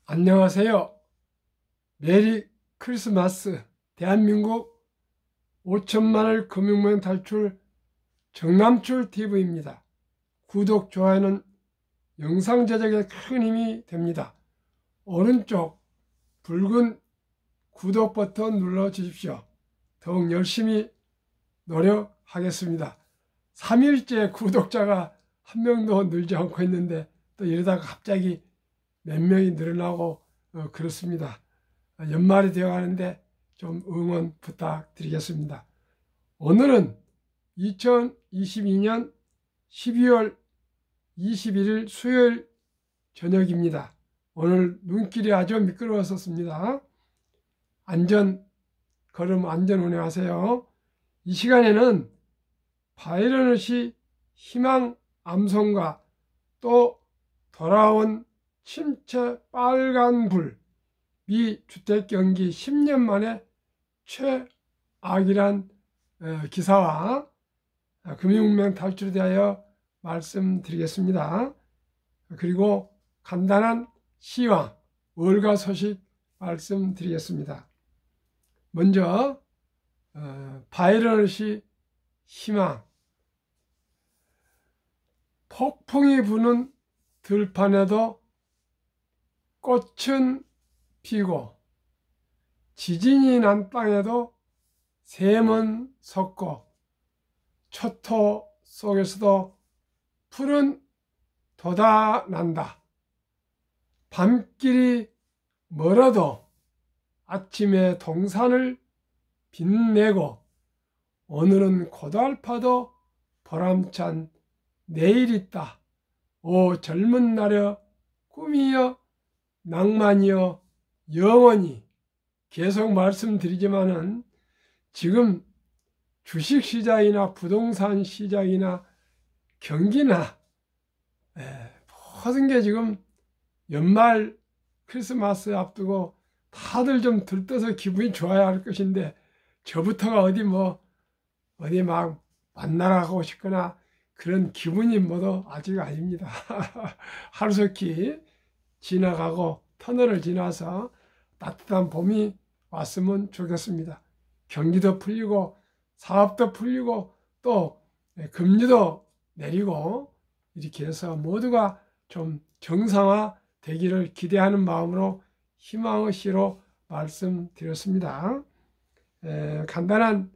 안녕하세요. 메리 크리스마스. 대한민국 5천만을 금융면 탈출 정남출 TV입니다. 구독, 좋아요는 영상 제작에 큰 힘이 됩니다. 오른쪽 붉은 구독 버튼 눌러 주십시오. 더욱 열심히 노력하겠습니다. 3일째 구독자가 한 명도 늘지 않고 있는데 또 이러다가 갑자기 몇 명이 늘어나고 그렇습니다. 연말이 되어 가는데 좀 응원 부탁드리겠습니다. 오늘은 2022년 12월 21일 수요일 저녁입니다. 오늘 눈길이 아주 미끄러웠었습니다. 걸음 안전 운행하세요. 이 시간에는 바이러시 희망 암송과 또 돌아온 침체 빨간불, 미 주택경기 10년 만에 최악이란 기사와 금융문명 탈출에 대하여 말씀드리겠습니다. 그리고 간단한 시황, 월가 소식 말씀드리겠습니다. 먼저 바이러시 희망. 폭풍이 부는 들판에도 꽃은 피고 지진이 난 땅에도 샘은 솟고 초토 속에서도 푸른 돋아난다. 밤길이 멀어도 아침에 동산을 빛내고 오늘은 고달파도 보람찬 내일 있다. 오 젊은 날여 꿈이여 낭만이여 영원히. 계속 말씀드리지만은 지금 주식시장이나 부동산 시장이나 경기나 모든 게 지금 연말 크리스마스 앞두고 다들 좀 들떠서 기분이 좋아야 할 것인데 저부터가 어디 막 만나라고 싶거나 그런 기분이 모두 아직 아닙니다. 하루속히 지나가고 터널을 지나서 따뜻한 봄이 왔으면 좋겠습니다. 경기도 풀리고 사업도 풀리고 또 금리도 내리고 이렇게 해서 모두가 좀 정상화 되기를 기대하는 마음으로 희망의 시로 말씀드렸습니다. 간단한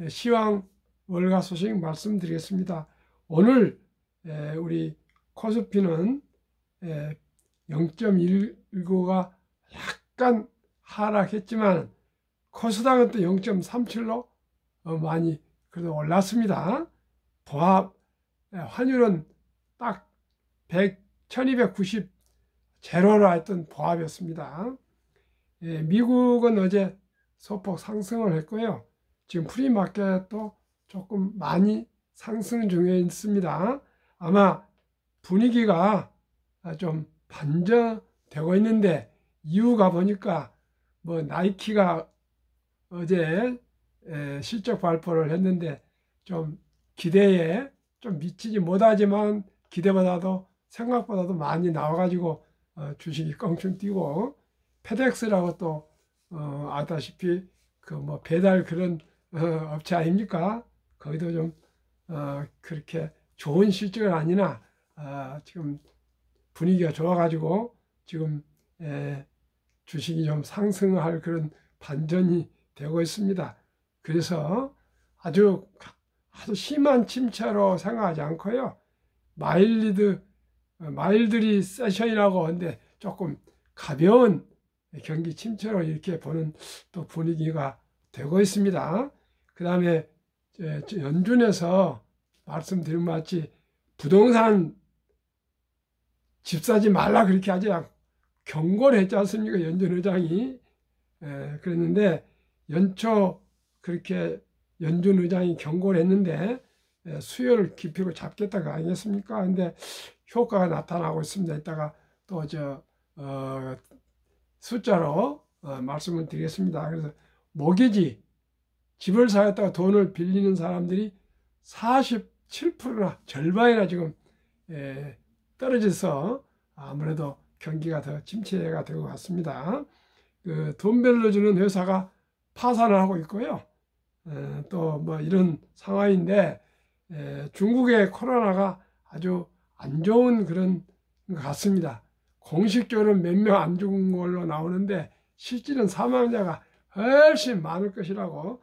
시황 월가 소식 말씀드리겠습니다. 오늘 우리 코스피는 0.19가 약간 하락했지만 코스닥은 또 0.37로 많이 그래도 올랐습니다. 보합 환율은 딱 1290 제로로 했던 보합이었습니다. 미국은 어제 소폭 상승을 했고요. 지금 프리마켓도 조금 많이 상승 중에 있습니다. 아마 분위기가 좀 반전되고 있는데 이유가 보니까 나이키가 어제 실적 발표를 했는데 좀 기대에 좀 미치지 못하지만 기대보다도 생각보다도 많이 나와가지고 주식이 껑충 뛰고 페덱스라고 또 아다시피 배달 그런 업체 아닙니까? 거기도 좀 그렇게 좋은 실적은 아니나 지금 분위기가 좋아가지고 지금 주식이 좀 상승할 그런 반전이 되고 있습니다. 그래서 아주 심한 침체로 생각하지 않고요. 마일드리 세션이라고 하는데 조금 가벼운 경기 침체로 이렇게 보는 또 분위기가 되고 있습니다. 그 다음에 연준에서 말씀드린 것 같이 부동산 집 사지 말라 그렇게 아주 경고를 했지 않습니까? 연준 의장이. 그랬는데 연초 그렇게 연준 의장이 경고를 했는데 수요를 기피로 잡겠다고 아니겠습니까? 근데 효과가 나타나고 있습니다. 이따가 또 숫자로 말씀을 드리겠습니다. 그래서 모기지 집을 사겠다가 돈을 빌리는 사람들이 47%나 절반이나 지금 떨어져서 아무래도 경기가 더 침체가 되고 갔습니다. 그 돈벨로 주는 회사가 파산을 하고 있고요. 또 뭐 이런 상황인데 중국의 코로나가 아주 안 좋은 그런 것 같습니다. 공식적으로 몇 명 안 죽은 걸로 나오는데 실질은 사망자가 훨씬 많을 것이라고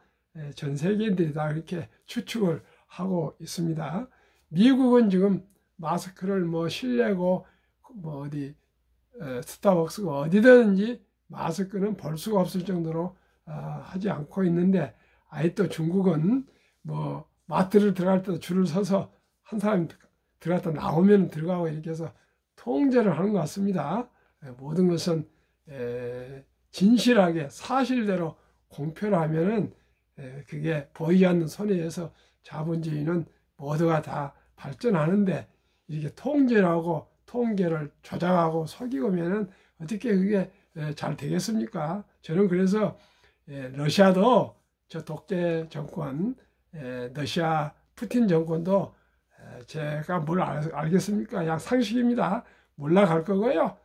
전 세계인들이 다 그렇게 추측을 하고 있습니다. 미국은 지금 마스크를 뭐 실내고 뭐 어디 스타벅스가 어디든지 마스크는 볼 수가 없을 정도로 하지 않고 있는데, 아예 또 중국은 뭐 마트를 들어갈 때도 줄을 서서 한 사람이 들어갔다 나오면 들어가고 이렇게 해서 통제를 하는 것 같습니다. 모든 것은 진실하게 사실대로 공표를 하면은 그게 보이지 않는 손에 의해서 자본주의는 모두가 다 발전하는데, 이렇게 통제를 하고 통계를 조작하고 속이면은 어떻게 그게 잘 되겠습니까? 저는 그래서 러시아도 저 독재 정권, 러시아 푸틴 정권도 제가 뭘 알겠습니까? 그냥 상식입니다. 몰라갈 거고요.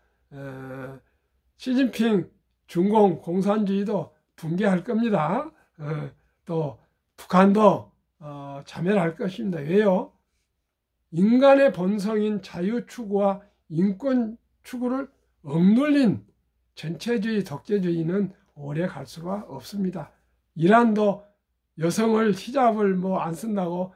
시진핑 중공 공산주의도 붕괴할 겁니다. 또 북한도 자멸할 것입니다. 왜요? 인간의 본성인 자유 추구와 인권 추구를 억눌린 전체주의 독재주의는 오래 갈 수가 없습니다. 이란도 여성을 히잡을 뭐 안 쓴다고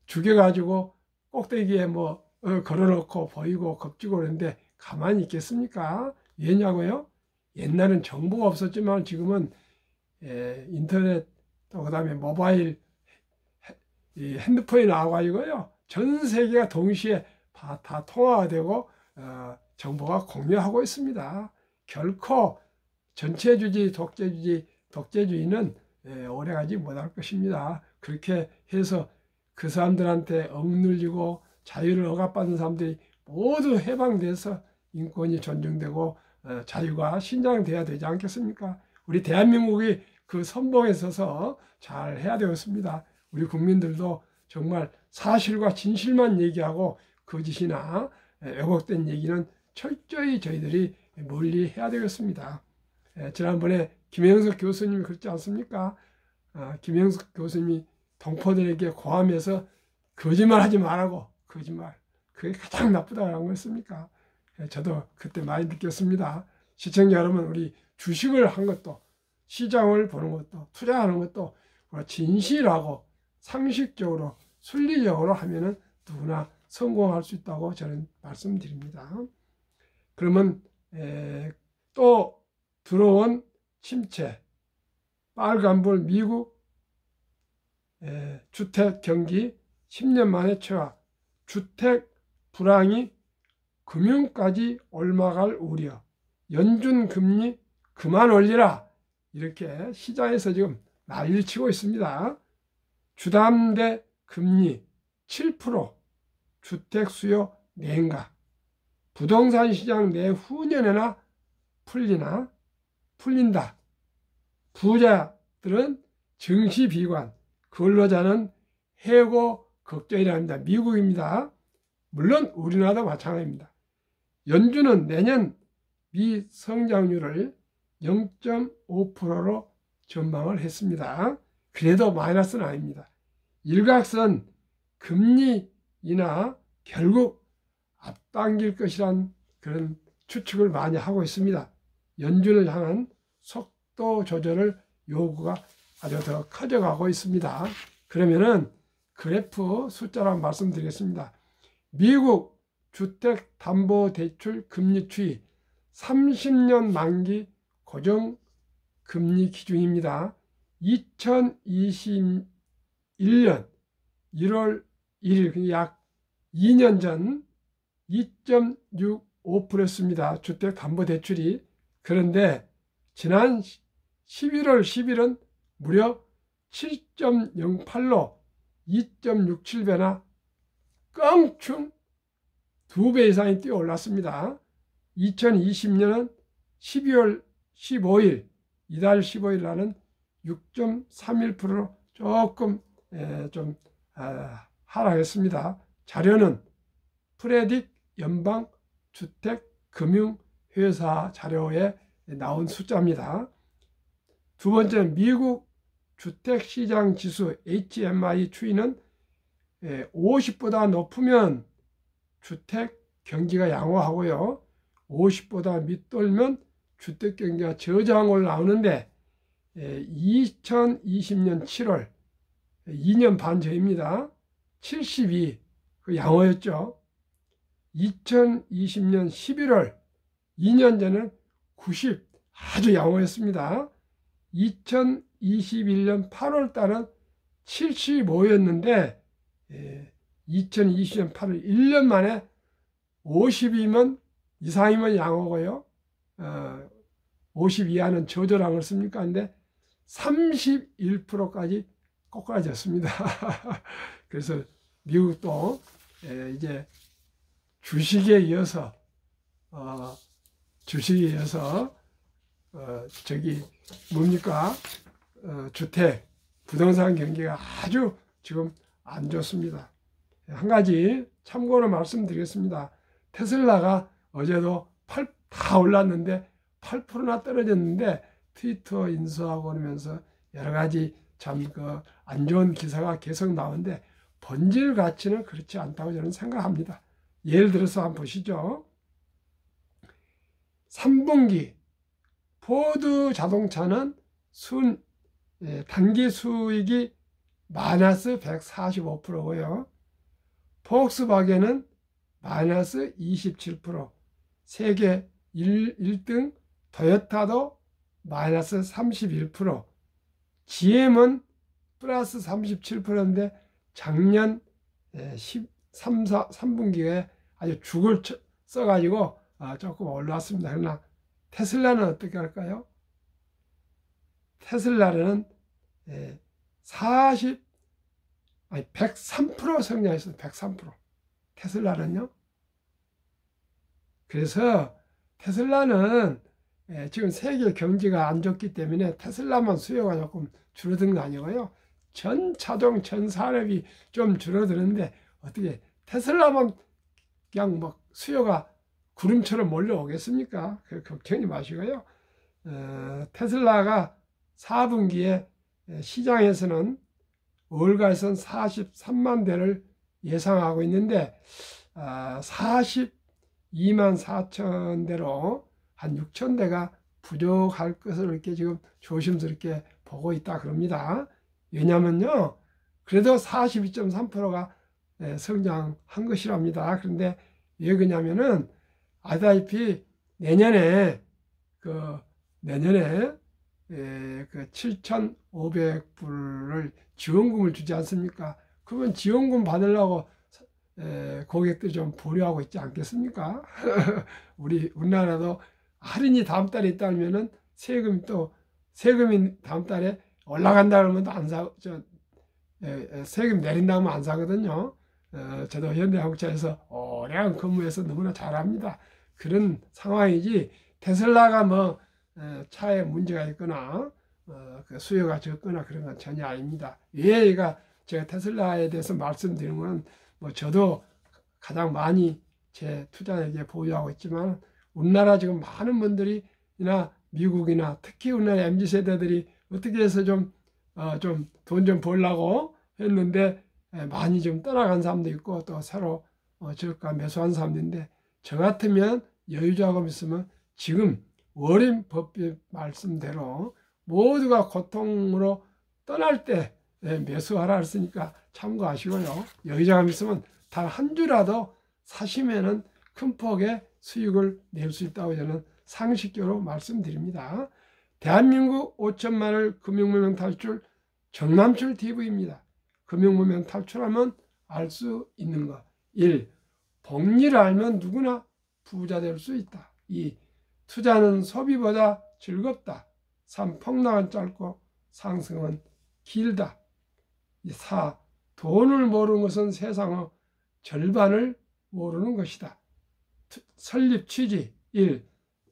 죽여가지고 꼭대기에 뭐 걸어놓고 보이고 겁주고 그러는데 가만히 있겠습니까? 왜냐고요? 옛날엔 정보가 없었지만 지금은 인터넷 또 그다음에 모바일 핸드폰이 나와가지고요, 전 세계가 동시에 다 통화가 되고 정보가 공유하고 있습니다. 결코 전체주의, 독재주의는 오래가지 못할 것입니다. 그렇게 해서 그 사람들한테 억눌리고 자유를 억압받는 사람들이 모두 해방돼서 인권이 존중되고 자유가 신장돼야 되지 않겠습니까? 우리 대한민국이 그 선봉에 서서 잘 해야 되겠습니다. 우리 국민들도 정말 사실과 진실만 얘기하고 거짓이나 왜곡된 얘기는 철저히 저희들이 멀리 해야 되겠습니다. 지난번에 김영석 교수님이 그렇지 않습니까? 김영석 교수님이 동포들에게 고함해서 거짓말 하지 말라고, 거짓말. 그게 가장 나쁘다고 한 것입니까? 저도 그때 많이 느꼈습니다. 시청자 여러분, 우리 주식을 한 것도, 시장을 보는 것도, 투자하는 것도 진실하고 상식적으로, 순리적으로 하면은 누구나 성공할 수 있다고 저는 말씀드립니다. 그러면 또 들어온 침체, 빨간불 미국 주택 경기 10년 만에 최하, 주택 불황이 금융까지 옮아갈 우려, 연준 금리 그만 올리라, 이렇게 시장에서 지금 난리를 치고 있습니다. 주담대 금리 7%, 주택 수요 냉각, 부동산 시장 내후년에나 풀린다. 부자들은 증시 비관, 근로자는 해고 걱정이라 합니다. 미국입니다. 물론 우리나라도 마찬가지입니다. 연준은 내년 미성장률을 0.5%로 전망을 했습니다. 그래도 마이너스는 아닙니다. 일각선 금리 인하 결국 앞당길 것이란 그런 추측을 많이 하고 있습니다. 연준을 향한 속도 조절을 요구가 아주 더 커져가고 있습니다. 그러면은 그래프 숫자로 말씀드리겠습니다. 미국 주택담보대출 금리 추이 30년 만기 고정금리 기준입니다. 2021년 1월 1일, 약 2년 전 2.65%였습니다. 주택담보대출이. 그런데 지난 11월 10일은 무려 7.08로 2.67배나 껑충 2배 이상이 뛰어 올랐습니다. 2020년은 12월 15일, 이달 15일 날은 6.31%로 조금 좀 하락했습니다. 자료는 프레딕 연방 주택 금융 회사 자료에 나온 숫자입니다. 두 번째는 미국 주택시장 지수 HMI 추이는 50보다 높으면 주택 경기가 양호하고요. 50보다 밑돌면 주택 경기가 저조한 나오는데 2020년 7월 2년 반 전입니다. 72 양호였죠. 2020년 11월 2년 전은 90 아주 양호했습니다. 2021년 8월 달은 75였는데 2020년 8월 1년 만에 50이면 이상이면 양호고요. 50 이하는 저조라고 씁니까? 근데 31%까지 꼬꾸라졌습니다. 그래서 미국도 이제 주식에 이어서 저기 뭡니까? 주택, 부동산 경기가 아주 지금 안 좋습니다. 한 가지 참고로 말씀드리겠습니다. 테슬라가 어제도 다 올랐는데 8%나 떨어졌는데 트위터 인수하고 그러면서 여러 가지 참 안 좋은 기사가 계속 나오는데 본질 가치는 그렇지 않다고 저는 생각합니다. 예를 들어서 한번 보시죠. 3분기 포드 자동차는 단기 수익이 마이너스 145%고요. 폭스바겐은 마이너스 27%, 세계 1등 토요타도 마이너스 31%, GM은 플러스 37%인데 작년 3분기에 아주 죽을 써가지고 조금 올라왔습니다. 그러나 테슬라는 어떻게 할까요? 테슬라는 103% 성장했어요. 103%. 테슬라는요. 그래서 테슬라는 지금 세계 경제가 안 좋기 때문에 테슬라만 수요가 조금 줄어든 거 아니고요. 전 차종, 전 산업이 좀 줄어드는데 어떻게 테슬라만 그냥 막 수요가 구름처럼 몰려오겠습니까? 걱정이 마시고요. 테슬라가 4분기에 시장에서는 월가에서는 43만 대를 예상하고 있는데 42만 4천 대로 한 6천 대가 부족할 것을 이렇게 지금 조심스럽게 보고 있다 그럽니다. 왜냐면요, 그래도 42.3%가 성장한 것이랍니다. 그런데 왜 그러냐면은 아다시피 내년에 7,500불을 지원금을 주지 않습니까? 그러면 지원금 받으려고 고객들 좀 보류하고 있지 않겠습니까? 우리나라도 할인이 다음 달에 있다면은 세금이 다음 달에 올라간다 그러면 세금 내린다면 안 사거든요. 저도 현대자동차에서 오랜 근무해서 너무나 잘합니다. 그런 상황이지 테슬라가 차에 문제가 있거나 수요가 적거나 그런 건 전혀 아닙니다. 왜 제가 테슬라에 대해서 말씀드리는 건 저도 가장 많이 제 투자에게 보유하고 있지만 우리나라 지금 많은 분들이나 미국이나 특히 우리나라 MZ세대들이 어떻게 해서 좀 돈 좀 벌려고 했는데 많이 좀 떠나간 사람도 있고 또 새로 저가 매수한 사람도 있는데 저 같으면 여유자금 있으면 지금 워렌 버핏 말씀대로 모두가 고통으로 떠날 때 매수하라 했으니까 참고하시고요. 여유자금 있으면 단 한 주라도 사시면은 큰 폭의 수익을 낼 수 있다고 저는 상식적으로 말씀드립니다. 대한민국 5천만을 금융무명 탈출 정남출 TV입니다. 금융무명 탈출하면 알 수 있는 것. 1. 복리를 알면 누구나 부자 될 수 있다. 2. 투자는 소비보다 즐겁다. 3. 폭락은 짧고 상승은 길다. 4. 돈을 모르는 것은 세상의 절반을 모르는 것이다. 설립 취지 1.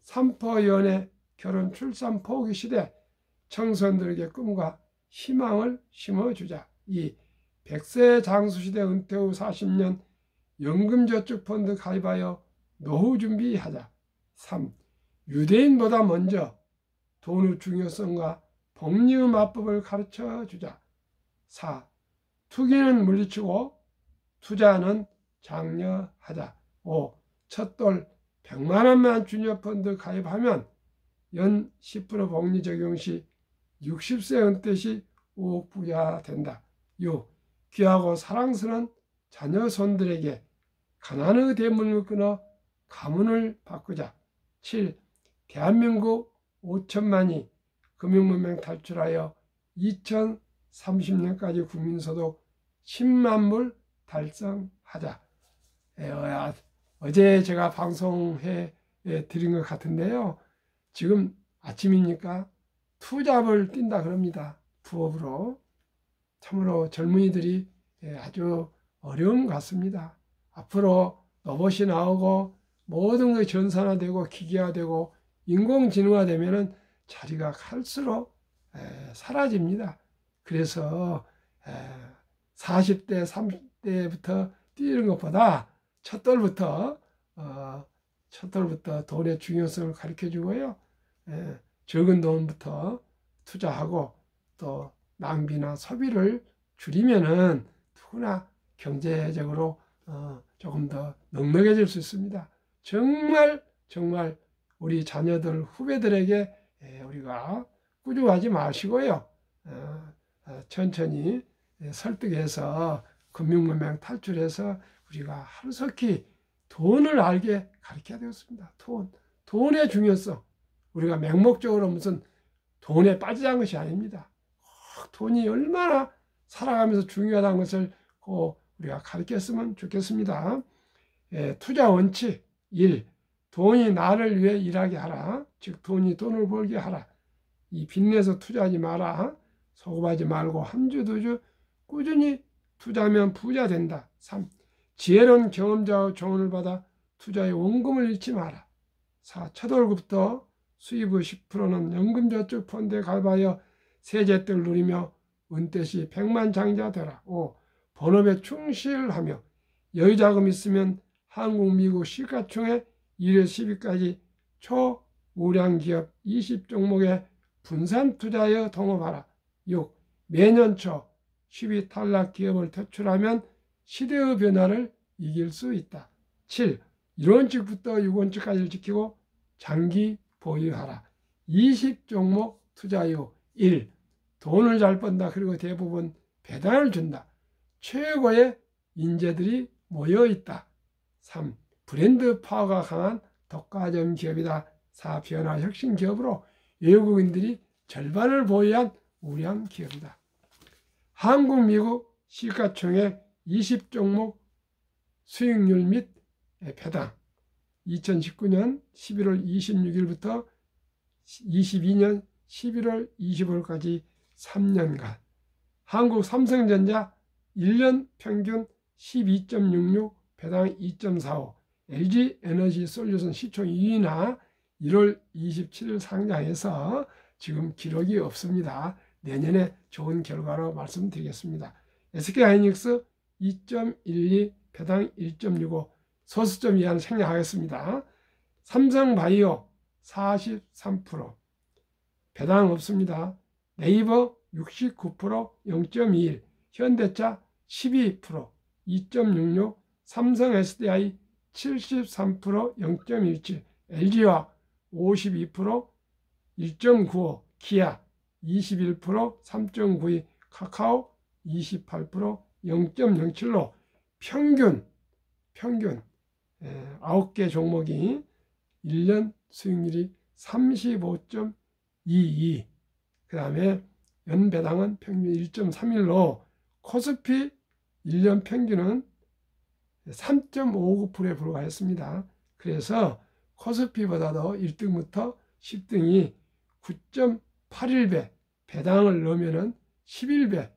삼포연애 결혼 출산 포기 시대 청소년들에게 꿈과 희망을 심어주자. 2. 100세 장수시대 은퇴 후 40년 연금저축펀드 가입하여 노후 준비하자. 3. 유대인보다 먼저 돈의 중요성과 복리의 마법을 가르쳐 주자. 4. 투기는 물리치고 투자는 장려하자. 5. 첫돌 100만 원만 주니어펀드 가입하면 연 10% 복리 적용 시 60세 은퇴 시 5억 부자 된다. 6. 귀하고 사랑스러운 자녀 손들에게 가난의 대문을 끊어 가문을 바꾸자. 7. 대한민국 5천만이 금융문명 탈출하여 2030년까지 국민소득 10만 불 달성하자. 어제 제가 방송해 드린 것 같은데요. 지금 아침이니까 투잡을 뛴다 그럽니다. 부업으로. 참으로 젊은이들이 아주 어려운 것 같습니다. 앞으로 로봇이 나오고 모든 것이 전산화되고 기계화되고 인공지능화되면 자리가 갈수록 사라집니다. 그래서 40대, 30대부터 뛰는 것보다 첫돌부터 돈의 중요성을 가르쳐 주고요. 적은 돈부터 투자하고 또 낭비나 소비를 줄이면은 누구나 경제적으로 조금 더 넉넉해질 수 있습니다. 정말 우리 자녀들, 후배들에게 우리가 꾸중하지 마시고요. 천천히 설득해서 금융문명 탈출해서 우리가 하루속히 돈을 알게 가르쳐야 되겠습니다. 돈의 중요성. 우리가 맹목적으로 무슨 돈에 빠지자는 것이 아닙니다. 돈이 얼마나 살아가면서 중요하다는 것을 꼭 우리가 가르쳤으면 좋겠습니다. 투자 원칙 1. 돈이 나를 위해 일하게 하라. 즉 돈이 돈을 벌게 하라. 이 빚내서 투자하지 마라. 소급하지 말고 한 주 두 주 꾸준히 투자하면 부자 된다. 3. 지혜로운 경험자의 조언을 받아 투자의 원금을 잃지 마라. 4. 첫 월급부터 수입의 10%는 연금저축 펀드에 가입하여 세제득을 누리며 은퇴 시 백만장자 되라. 5. 본업에 충실하며 여유자금 있으면 한국, 미국 시가총액 1회 10위까지 초우량기업 20종목에 분산 투자에 동업하라. 6. 매년 초 10위 탈락 기업을 퇴출하면 시대의 변화를 이길 수 있다. 7. 1원칙부터 6원칙까지를 지키고 장기 보유하라. 20종목 투자요. 1. 돈을 잘 번다. 그리고 대부분 배당을 준다. 최고의 인재들이 모여있다. 3. 브랜드 파워가 강한 독과점 기업이다. 4. 변화 혁신 기업으로 외국인들이 절반을 보유한 우량 기업이다. 한국, 미국 시가총액 20종목 수익률 및 배당 2019년 11월 26일부터 22년 11월 25일까지 3년간 한국 삼성전자 1년 평균 12.66 배당 2.45 LG 에너지 솔루션 시총 2위나 1월 27일 상장해서 지금 기록이 없습니다. 내년에 좋은 결과로 말씀드리겠습니다. SK하이닉스 2.12 배당 1.65 소수점 이하는 생략하겠습니다. 삼성바이오 43% 배당 없습니다. 네이버 69% 0.21 현대차 12% 2.66 삼성 SDI 73% 0.17 LG화 52% 1.95 기아 21% 3.92 카카오 28% 0.07로 평균 9개 종목이 1년 수익률이 35.22 그 다음에 연배당은 평균 1.31로 코스피 1년 평균은 3.59%에 불과했습니다. 그래서 코스피보다도 1등부터 10등이 9.81배 배당을 넣으면 11배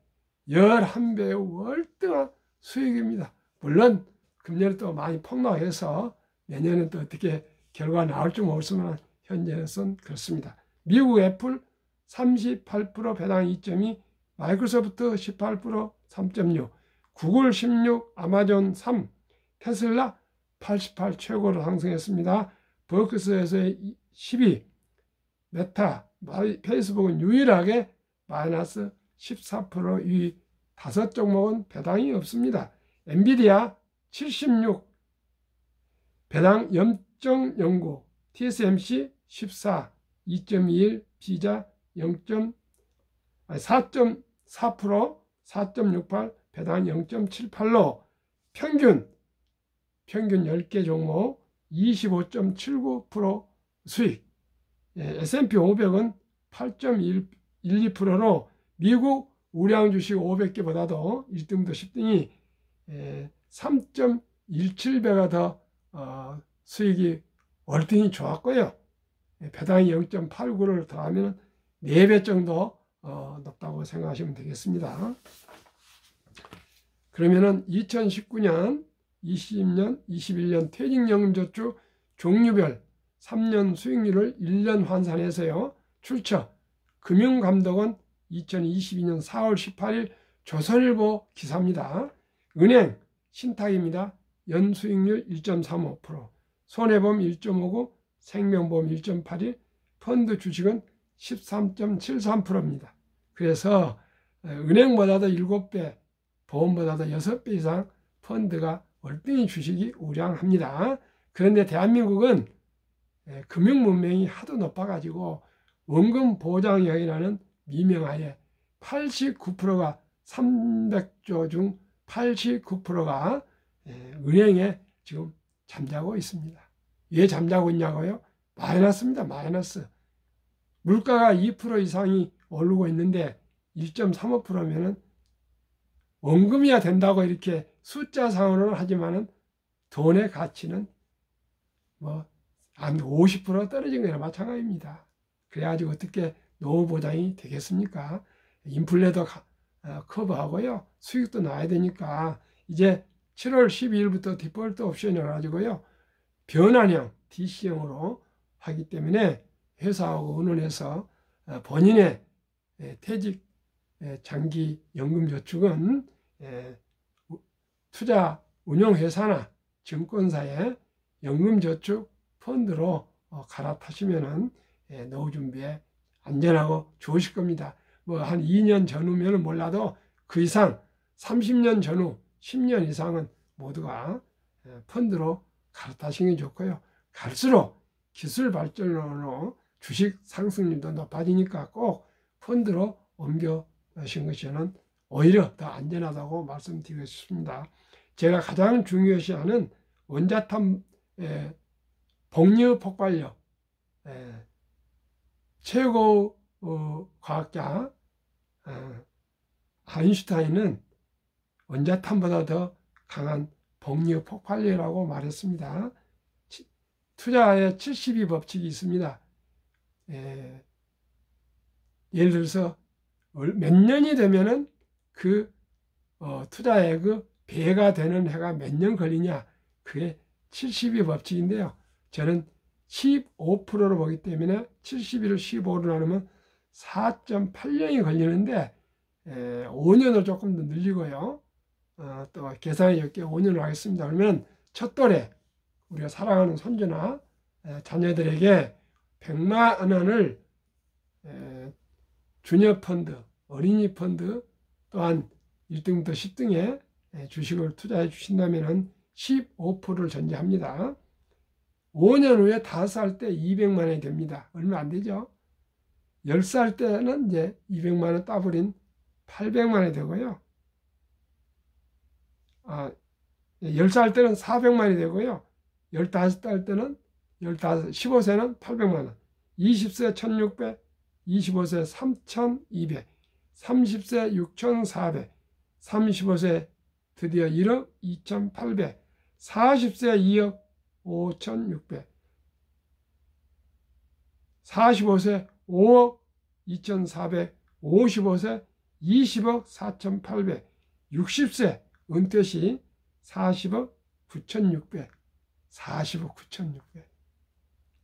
11배의 월등한 수익입니다. 물론 금년에 또 많이 폭락해서 내년에 또 어떻게 결과가 나올지 모르지만 현재는 그렇습니다. 미국 애플 38% 배당 2.2 마이크로소프트 18% 3.6 구글 16 아마존 3 테슬라 88 최고로 상승했습니다. 버크스에서의 10위, 메타, 페이스북은 유일하게 마이너스 14% 이 5종목은 배당이 없습니다. 엔비디아 76, 배당 0.09, TSMC 14, 2.21, 비자 4.4%, 4.68, 배당 0.78로 평균 10개 종목 25.79% 수익. S&P 500은 8.12%로 미국 우량 주식 500개보다도 1등부터 10등이 3.17배가 더 수익이 월등히 좋았고요. 배당이 0.89를 더하면 4배 정도 높다고 생각하시면 되겠습니다. 그러면은 2019년, 20년, 21년 퇴직연금저축 종류별 3년 수익률을 1년 환산해서요. 출처 금융감독원 2022년 4월 18일 조선일보 기사입니다. 은행 신탁입니다. 연수익률 1.35%, 손해보험 1.59, 생명보험 1.81, 펀드 주식은 13.73%입니다. 그래서 은행보다도 7배, 보험보다도 6배 이상 펀드가 월등히 주식이 우량합니다. 그런데 대한민국은 금융문맹이 하도 높아가지고 원금보장형이라는 미명하에 89%가 300조 중 89%가 은행에 지금 잠자고 있습니다. 왜 잠자고 있냐고요? 마이너스입니다. 마이너스. 물가가 2% 이상이 오르고 있는데 1.35%면은 원금이야 된다고 이렇게 숫자상으로는 하지만은 돈의 가치는 한 50% 떨어진 거나 마찬가지입니다. 그래가지고 어떻게 노후 보장이 되겠습니까? 인플레도 커버하고요. 수익도 나야 되니까 이제 7월 12일부터 디폴트 옵션을 가지고요. 변환형 DC형으로 하기 때문에 회사하고 의논해서 본인의 퇴직 장기 연금저축은 투자 운용회사나 증권사의 연금저축 펀드로 갈아타시면은 노후 준비에 안전하고 좋으실 겁니다. 한 2년 전후면 몰라도 그 이상 30년 전후 10년 이상은 모두가 펀드로 갈아타시는 게 좋고요. 갈수록 기술 발전으로 주식 상승률도 높아지니까 꼭 펀드로 옮겨 가신 것이 저는 오히려 더 안전하다고 말씀드리고 싶습니다. 제가 가장 중요시하는 원자탄 복류 폭발력 최고 과학자 아인슈타인은 원자탄보다 더 강한 복류 폭발력이라고 말했습니다. 투자의 72 법칙이 있습니다. 예를 들어서 몇 년이 되면은 그 투자의 그 배가 되는 해가 몇 년 걸리냐, 그게 72 법칙인데요. 저는 15%로 보기 때문에 71을 15로 나누면 4.8년이 걸리는데 5년을 조금 더 늘리고요. 또 계산이 적게 5년을 하겠습니다. 그러면 첫 돌에 우리가 사랑하는 손주나 자녀들에게 100만 원을 주니어 펀드, 어린이 펀드 또한 1등부터 10등에 주식을 투자해 주신다면 15%를 전제합니다. 5년 후에 5살 때 200만 원이 됩니다. 얼마 안 되죠? 10살 때는 이제 200만 원 따버린 800만 원이 되고요. 10살 때는 400만 원이 되고요. 15살 때는 15세는 800만 원, 20세 1600, 25세 3200, 30세 6400, 35세 드디어 1억 2800, 40세 2억 5600, 45세 5억 2400, 55세 20억 4800, 60세 은퇴 시 40억 9600, 40억 9600,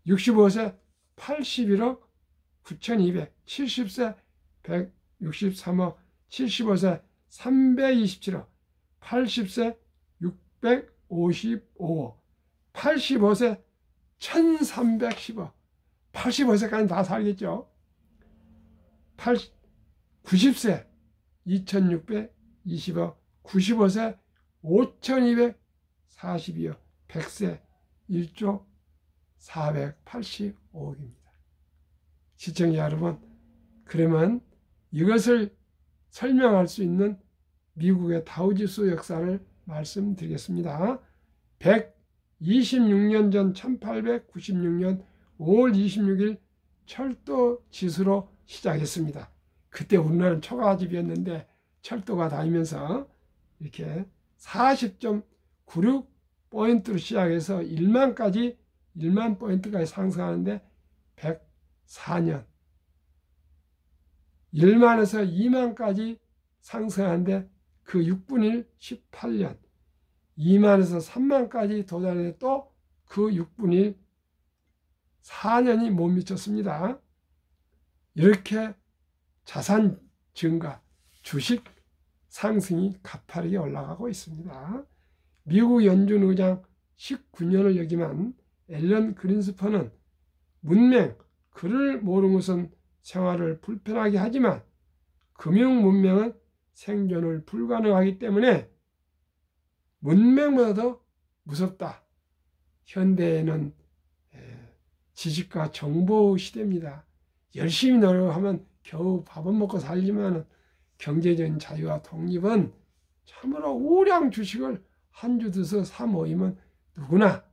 65세 81억 9200, 70세 163억, 75세 327억, 80세 655억, 85세 1310억. 85세까지 다 살겠죠. 90세 2620억, 95세 5242억, 100세 1조 485억입니다. 시청자 여러분, 그러면 이것을 설명할 수 있는 미국의 다우지수 역사를 말씀드리겠습니다. 126년 전 1896년 5월 26일 철도 지수로 시작했습니다. 그때 우리나라는 초가집이었는데 철도가 다니면서 이렇게 40.96포인트로 시작해서 1만 포인트까지 상승하는데 104년, 1만에서 2만까지 상승하는데 그 6분의 1 18년, 2만에서 3만까지 도달해 또 그 6분의 1 4년이 못 미쳤습니다. 이렇게 자산 증가, 주식 상승이 가파르게 올라가고 있습니다. 미국 연준 의장 19년을 역임한 앨런 그린스펀은 문맹, 글을 모르는 것은 생활을 불편하게 하지만 금융 문명은 생존을 불가능하기 때문에 문맹보다 더 무섭다. 현대에는 지식과 정보 시대입니다. 열심히 노력하면 겨우 밥은 먹고 살지만 경제적인 자유와 독립은 참으로 우량 주식을 한 주 들어서 사 모이면 누구나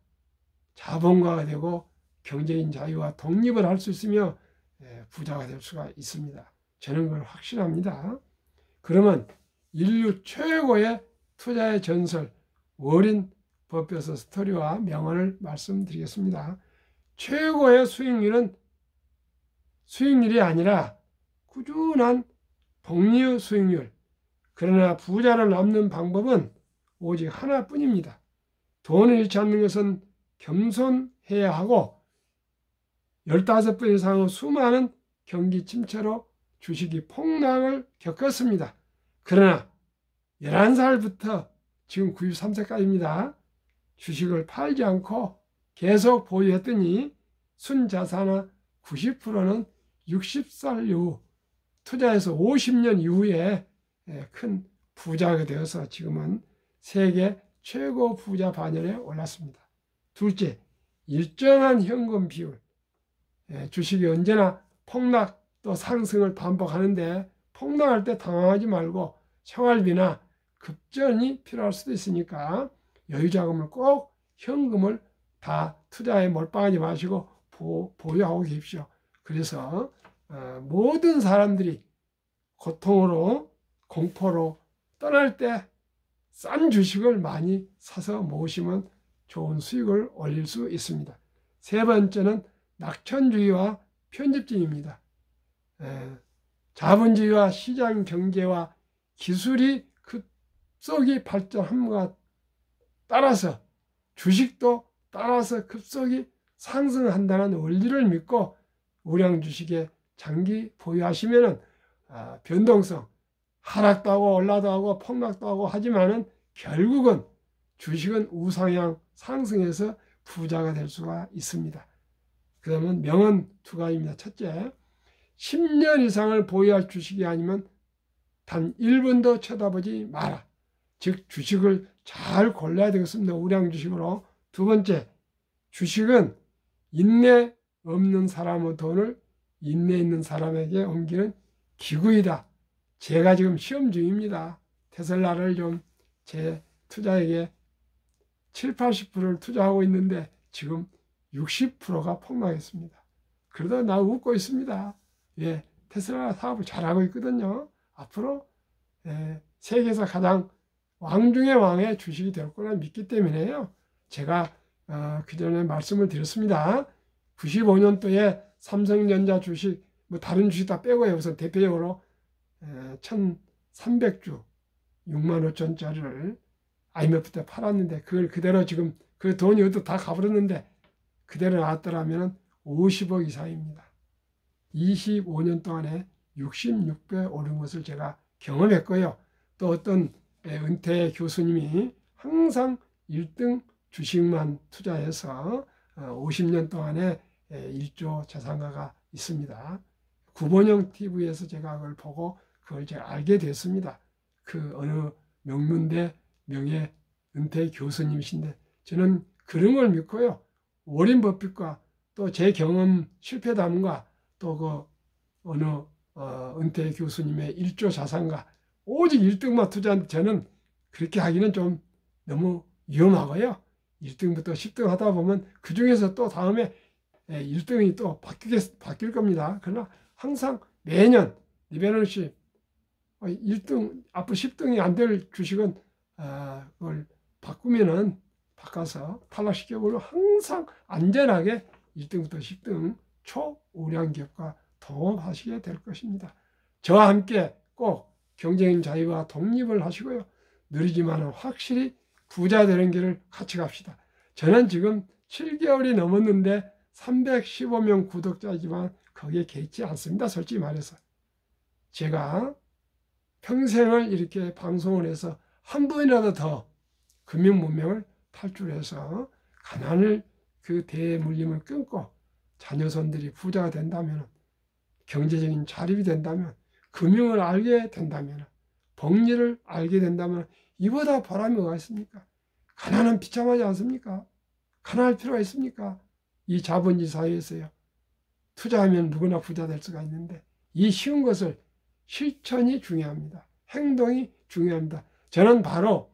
자본가가 되고 경제인 자유와 독립을 할 수 있으며 부자가 될 수가 있습니다. 저는 그걸 확신합니다. 그러면 인류 최고의 투자의 전설 워렌 버핏의 스토리와 명언을 말씀드리겠습니다. 최고의 수익률이 아니라 꾸준한 복리 수익률. 그러나 부자를 남는 방법은 오직 하나뿐입니다. 돈을 잃지 않는 것은 겸손해야 하고 15번 이상의 수많은 경기 침체로 주식이 폭락을 겪었습니다. 그러나 11살부터 지금 93세까지입니다. 주식을 팔지 않고 계속 보유했더니 순자산의 90%는 60살 이후 투자해서 50년 이후에 큰 부자가 되어서 지금은 세계 최고 부자 반열에 올랐습니다. 둘째, 일정한 현금 비율. 주식이 언제나 폭락 또 상승을 반복하는데 폭락할 때 당황하지 말고 생활비나 급전이 필요할 수도 있으니까 여유자금을 꼭 현금을 다 투자에 몰빵하지 마시고 보유하고 계십시오. 그래서 모든 사람들이 고통으로 공포로 떠날 때 싼 주식을 많이 사서 모으시면 좋은 수익을 올릴 수 있습니다. 세 번째는 낙천주의와 편집증입니다. 자본주의와 시장 경제와 기술이 급속히 발전함과 따라서 주식도 따라서 급속히 상승한다는 원리를 믿고 우량 주식에 장기 보유하시면 변동성, 하락도 하고 올라도 하고 폭락도 하고 하지만은 결국은 주식은 우상향 상승해서 부자가 될 수가 있습니다. 그러면 명언 두 가지입니다. 첫째, 10년 이상을 보유할 주식이 아니면 단 1분도 쳐다보지 마라. 즉 주식을 잘 골라야 되겠습니다. 우량 주식으로. 두 번째, 주식은 인내 없는 사람의 돈을 인내 있는 사람에게 옮기는 기구이다. 제가 지금 시험 중입니다. 테슬라를 좀 제 투자액에 7, 80%를 투자하고 있는데 지금 60%가 폭락했습니다. 그러다 나 웃고 있습니다. 테슬라 사업을 잘하고 있거든요. 앞으로 세계에서 가장 왕 중의 왕의 주식이 될 거라 믿기 때문에요. 제가 그전에 말씀을 드렸습니다. 95년도에 삼성전자 주식, 뭐 다른 주식 다 빼고요. 우선 대표적으로 1300주 6만 5천짜리를 IMF 때 팔았는데 그걸 그대로 지금 그 돈이 어디 다 가버렸는데 그대로 나왔더라면 50억 이상입니다. 25년 동안에 66배 오른 것을 제가 경험했고요. 또 어떤 은퇴 교수님이 항상 1등 주식만 투자해서 50년 동안에 1조 자산가가 있습니다. 구본영 TV에서 제가 그걸 보고 그걸 제가 알게 됐습니다. 그 어느 명문대 명예 은퇴 교수님이신데 저는 그런 걸 믿고요. 워렌 버핏과 또 제 경험 실패담과 또 그 어느 은퇴 교수님의 1조 자산가 오직 1등만 투자하는데 저는 그렇게 하기는 좀 너무 위험하고요. 1등부터 10등 하다 보면 그 중에서 또 다음에 1등이 또 바뀔 겁니다. 그러나 항상 매년 리베런십 1등 앞으로 10등이 안 될 주식은 그걸 바꿔서 탈락시켜보면 항상 안전하게 1등부터 10등 초우량 기업과 동업하시게 될 것입니다. 저와 함께 꼭 경쟁인 자유와 독립을 하시고요. 느리지만 확실히 부자 되는 길을 같이 갑시다. 저는 지금 7개월이 넘었는데 315명 구독자이지만 거기에 개의치 않습니다. 솔직히 말해서. 제가 평생을 이렇게 방송을 해서 한 번이라도 더 금융 문명을 탈출해서 가난을 그 대물림을 끊고 자녀손들이 부자가 된다면, 경제적인 자립이 된다면, 금융을 알게 된다면, 복리를 알게 된다면 이보다 보람이 뭐가 있습니까? 가난은 비참하지 않습니까? 가난할 필요가 있습니까? 이 자본주의 사회에서요. 투자하면 누구나 부자 될 수가 있는데 이 쉬운 것을 실천이 중요합니다. 행동이 중요합니다. 저는 바로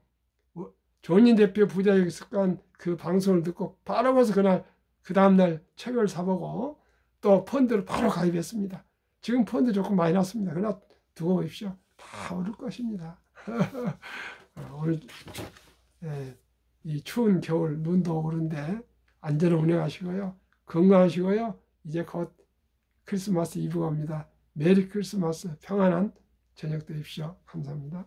조은희 대표 부자의 습관 그 방송을 듣고 바로 가서 그날 그 다음날 책을 사보고 또 펀드를 바로 가입했습니다. 지금 펀드 조금 많이 났습니다. 그러나 두고 보십시오. 다 오를 것입니다. 오늘 이 추운 겨울 눈도 오는데 안전을 운행하시고요. 건강하시고요. 이제 곧 크리스마스 이브가 옵니다. 메리 크리스마스 평안한 저녁 되십시오. 감사합니다.